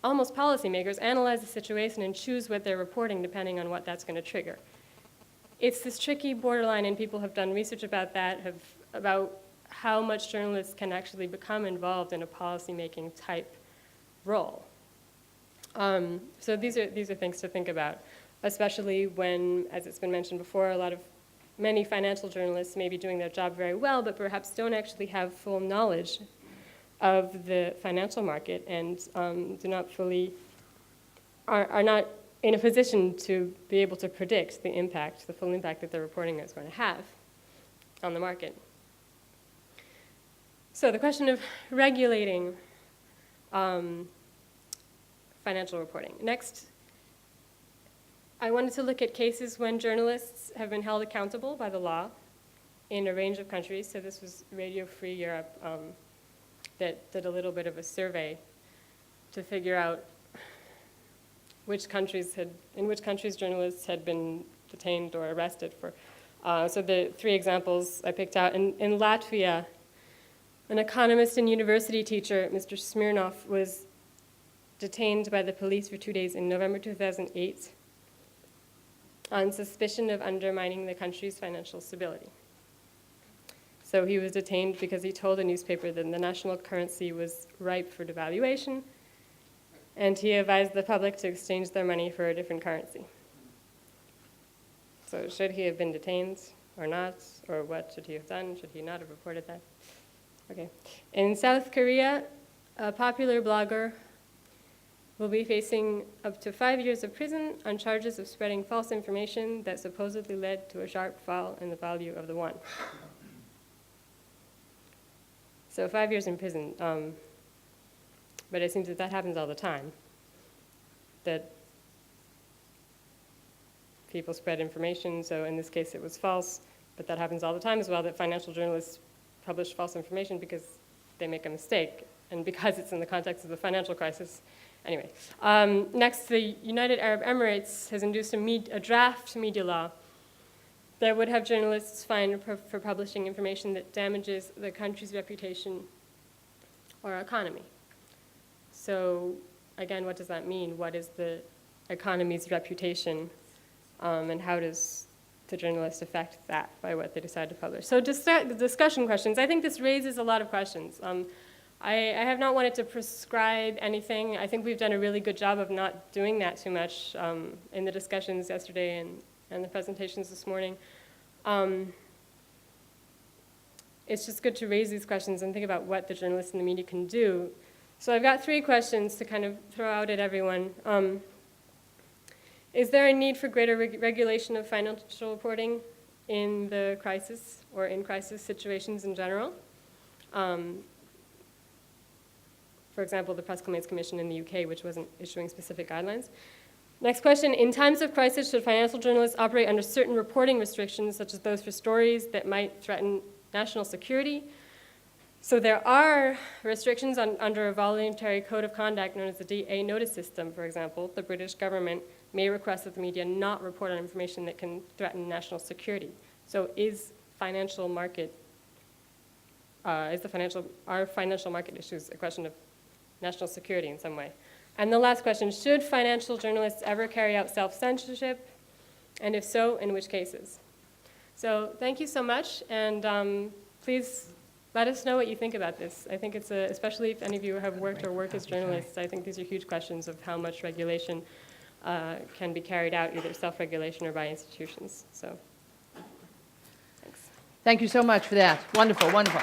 almost policymakers analyze the situation and choose what they're reporting depending on what that's going to trigger. It's this tricky borderline, and people have done research about that, about how much journalists can actually become involved in a policymaking type role. So these are things to think about, especially when, as it's been mentioned before, many financial journalists may be doing their job very well, but perhaps don't actually have full knowledge of the financial market and are not in a position to be able to predict the full impact that the reporting is going to have on the market. So the question of regulating financial reporting. Next, I wanted to look at cases when journalists have been held accountable by the law in a range of countries. So this was Radio Free Europe that did a little bit of a survey to figure out in which countries journalists had been detained or arrested for. So the three examples I picked out. In Latvia, an economist and university teacher, Mr. Smirnov, was detained by the police for 2 days in November 2008 on suspicion of undermining the country's financial stability. So he was detained because he told a newspaper that the national currency was ripe for devaluation, and he advised the public to exchange their money for a different currency. So should he have been detained or not? Or what should he have done? Should he not have reported that? Okay. In South Korea, a popular blogger will be facing up to 5 years of prison on charges of spreading false information that supposedly led to a sharp fall in the value of the won. So 5 years in prison. But it seems that happens all the time, that people spread information. So in this case, it was false, but that happens all the time as well, that financial journalists publish false information because they make a mistake and because it's in the context of the financial crisis. Anyway, next, the United Arab Emirates has induced a draft media law that would have journalists fined for publishing information that damages the country's reputation or economy. So again, what does that mean? What is the economy's reputation, and how does the journalist affect that by what they decide to publish? So discussion questions. I think this raises a lot of questions. I have not wanted to prescribe anything. I think we've done a really good job of not doing that too much in the discussions yesterday and the presentations this morning. It's just good to raise these questions and think about what the journalists and the media can do. So I've got 3 questions to kind of throw out at everyone. Is there a need for greater regulation of financial reporting in the crisis or in crisis situations in general? For example, the Press Complaints Commission in the UK, which wasn't issuing specific guidelines. Next question, in times of crisis, should financial journalists operate under certain reporting restrictions, such as those for stories that might threaten national security? So there are restrictions under a voluntary code of conduct known as the DA notice system, for example. The British government may request that the media not report on information that can threaten national security. So are financial market issues a question of national security in some way? And the last question, should financial journalists ever carry out self-censorship? And if so, in which cases? So thank you so much, and please let us know what you think about this. I think it's especially if any of you have worked or work as journalists, I think these are huge questions of how much regulation can be carried out, either self-regulation or by institutions. So, thanks. Thank you so much for that. Wonderful, wonderful.